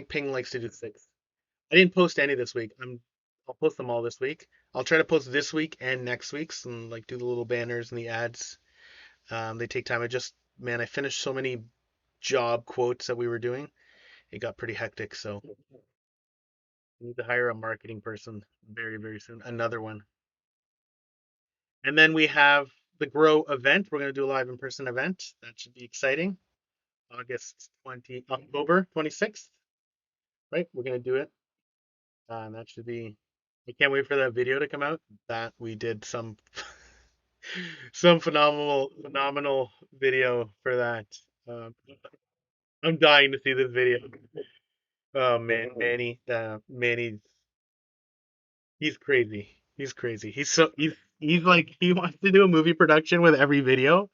Ping likes to do 6. I didn't post any this week. I'll post them all this week. I'll try to post this week and next week's and like do the little banners and the ads. They take time. Man, I finished so many job quotes that we were doing. It got pretty hectic, so I need to hire a marketing person very, very soon. Another one. And then we have the Grow event. We're going to do a live in-person event. That should be exciting. October 26th, right? We're going to do it. And that should be, I can't wait for that video to come out. That we did some phenomenal video for that. Um, I'm dying to see this video. Oh man, Manny, he's crazy. He's crazy. He's like he wants to do a movie production with every video.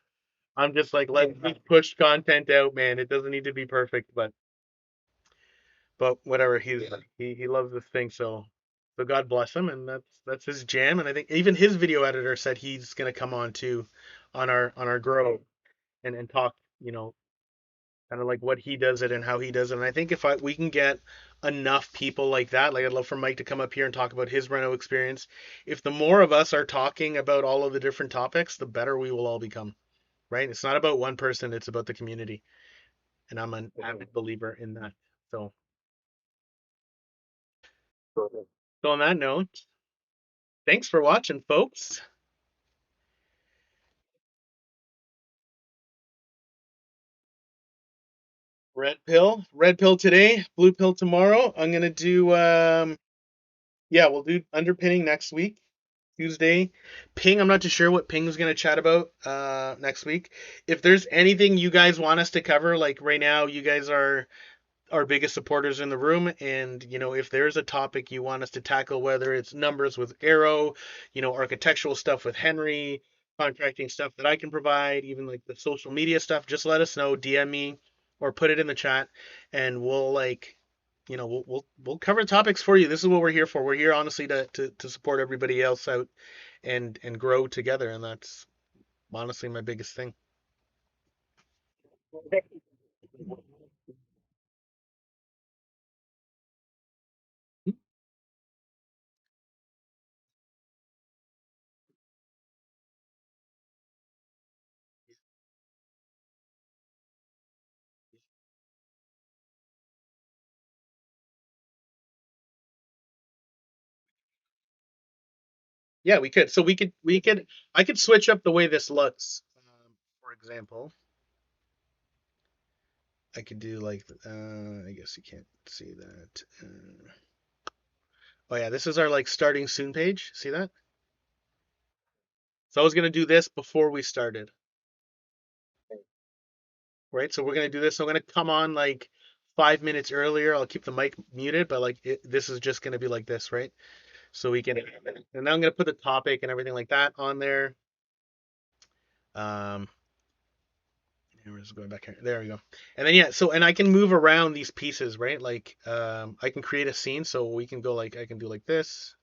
I'm just like let's push content out, man. It doesn't need to be perfect, but whatever. He loves this thing, so God bless him, and that's his jam. And I think even his video editor said he's gonna come on too, on our grow and talk, kind of like what he does it and how he does it. And I think if we can get enough people like that, like I'd love for Mike to come up here and talk about his Reno experience. If the more of us are talking about all of the different topics, the better we will all become, right? It's not about one person, it's about the community. And I'm an avid believer in that. So, so on that note, thanks for watching, folks. Red pill today, blue pill tomorrow. I'm gonna do yeah, we'll do underpinning next week. Tuesday. Ping, I'm not too sure what Ping is going to chat about next week. If there's anything you guys want us to cover, like right now, you guys are our biggest supporters in the room, and if there's a topic you want us to tackle, whether it's numbers with Arrow, architectural stuff with Henry, contracting stuff that I can provide, even like the social media stuff, just let us know, DM me or put it in the chat, and we'll like we'll cover topics for you. This is what we're here for. We're here honestly to support everybody else out and grow together, and that's honestly my biggest thing. Yeah, we could. So we could I could switch up the way this looks. For example, I could do like I guess you can't see that. Oh yeah, this is our like starting soon page. See that? So I was gonna do this before we started, right? So we're gonna do this. So I'm gonna come on like 5 minutes earlier. I'll keep the mic muted, but like this is just gonna be like this, right? So we can, and now I'm gonna put the topic and everything like that on there. Um, we're just going back here. There we go. And then yeah, so and I can move around these pieces, right? Like I can create a scene, so we can go like I can do like this,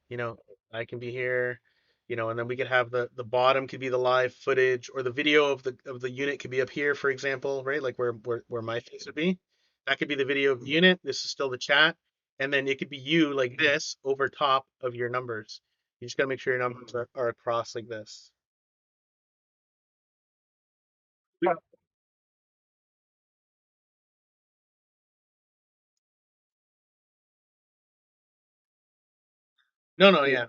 you know, I can be here, and then we could have the bottom could be the live footage or the video of the unit could be up here, for example, right? Like where my face would be. That could be the video of the unit. This is still the chat, and then it could be you like this over top of your numbers. You just gotta make sure your numbers are across like this. No, no, yeah,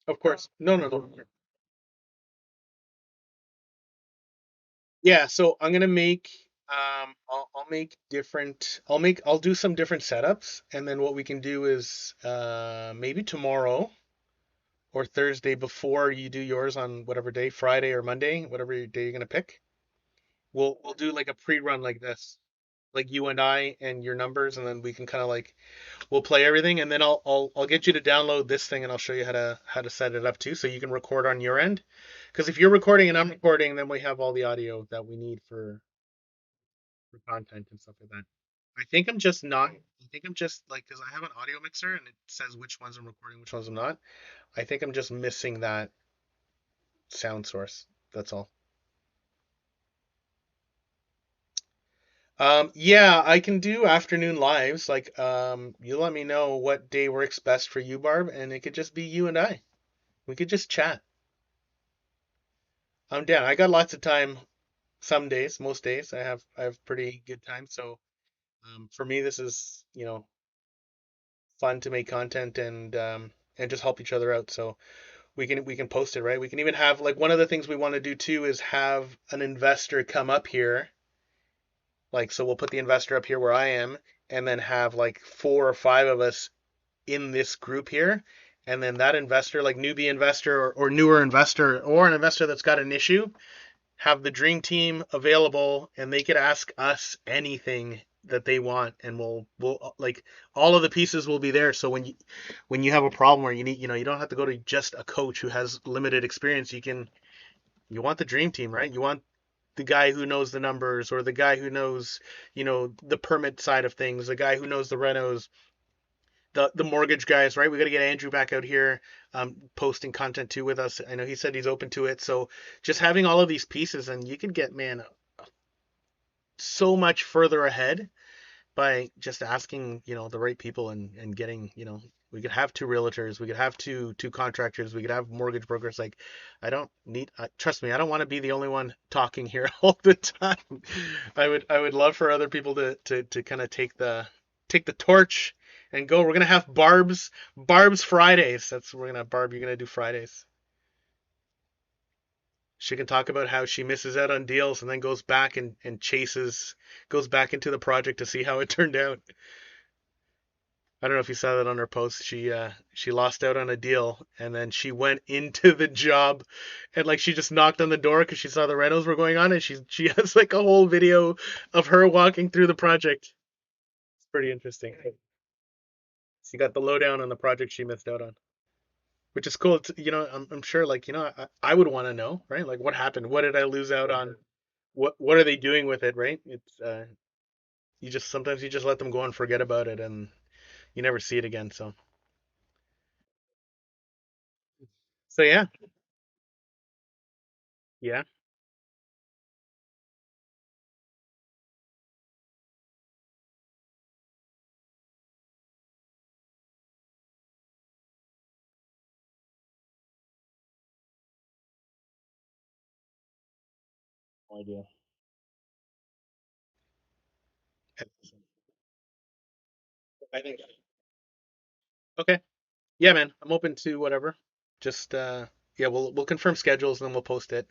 of course. No, no, no. Yeah, so I'm gonna make I'll make different. I'll do some different setups, and then what we can do is maybe tomorrow or Thursday before you do yours on whatever day, Friday or Monday, whatever day you're gonna pick. We'll do like a pre-run like this, like you and I and your numbers, and then we can kind of like we'll play everything, and then I'll get you to download this thing, and I'll show you how to set it up too, so you can record on your end. Because if you're recording and I'm recording, then we have all the audio that we need for content and stuff like that. I think I'm just not. I think I'm just like because I have an audio mixer and it says which ones I'm recording, which ones I'm not. I think I'm just missing that sound source. That's all. Yeah, I can do afternoon lives. Like, you let me know what day works best for you, Barb, and it could just be you and I. We could just chat. I'm down. I got lots of time. Some days, most days, I have pretty good time. So, for me, this is fun to make content and just help each other out. So we can post it, right? We can even have like one of the things we want to do too is have an investor come up here. Like, so we'll put the investor up here where I am, and then have like 4 or 5 of us in this group here. And then that investor, like newbie investor or newer investor or an investor that's got an issue, have the dream team available and they could ask us anything that they want and we'll like all of the pieces will be there. So when you have a problem where you need, you don't have to go to just a coach who has limited experience. You want the dream team, right? You want the guy who knows the numbers or the guy who knows, the permit side of things, the guy who knows the renos, the mortgage guys, right? We got to get Andrew back out here, posting content too with us. I know he said he's open to it. So just having all of these pieces, and you could get, man, so much further ahead by just asking, the right people and getting, we could have 2 realtors, we could have two contractors, we could have mortgage brokers. Like, I don't need, trust me, I don't want to be the only one talking here all the time. I would love for other people to kind of take the torch and go. We're gonna have Barb's Fridays. That's we're gonna Barb. You're gonna do Fridays. She can talk about how she misses out on deals and then goes back and goes back into the project to see how it turned out. I don't know if you saw that on her post. She lost out on a deal and then she went into the job and like she just knocked on the door because she saw the rentals were going on and she has like a whole video of her walking through the project. It's pretty interesting. She got the lowdown on the project she missed out on, which is cool. I'm sure like I would want to know, right? Like what happened? What did I lose out on? What are they doing with it, right? It's you just sometimes you just let them go and forget about it and you never see it again. So yeah, yeah. No idea. I think. Okay. Yeah, man. I'm open to whatever. Just yeah, we'll confirm schedules and then we'll post it.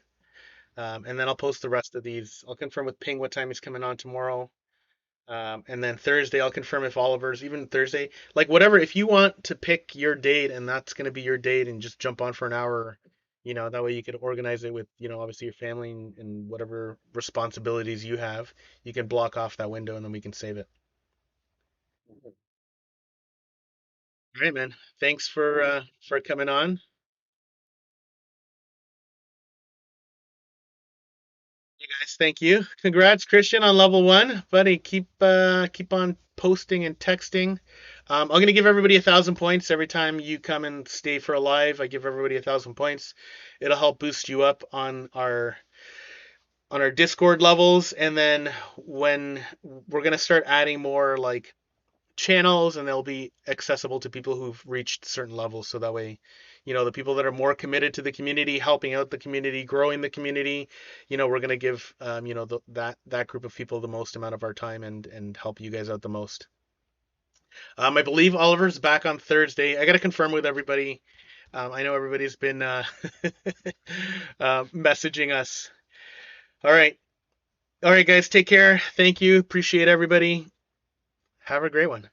And then I'll post the rest of these. I'll confirm with Ping what time he's coming on tomorrow. And then Thursday I'll confirm if Oliver's even Thursday. Like whatever, if you want to pick your date and that's gonna be your date and just jump on for an hour, that way you could organize it with, obviously your family and whatever responsibilities you have. You can block off that window and then we can save it. All right, man. Thanks for coming on. You guys, thank you. Congrats, Christian, on level one, buddy. Keep on posting and texting. I'm gonna give everybody 1,000 points every time you come and stay for a live. I give everybody 1,000 points. It'll help boost you up on our Discord levels, and then when we're gonna start adding more like channels and they'll be accessible to people who've reached certain levels so that way the people that are more committed to the community, helping out the community, growing the community, we're going to give that group of people the most amount of our time and help you guys out the most. I believe Oliver's back on Thursday. I got to confirm with everybody. I know everybody's been messaging us. All right, All right, guys, take care. Thank you. Appreciate everybody. Have a great one.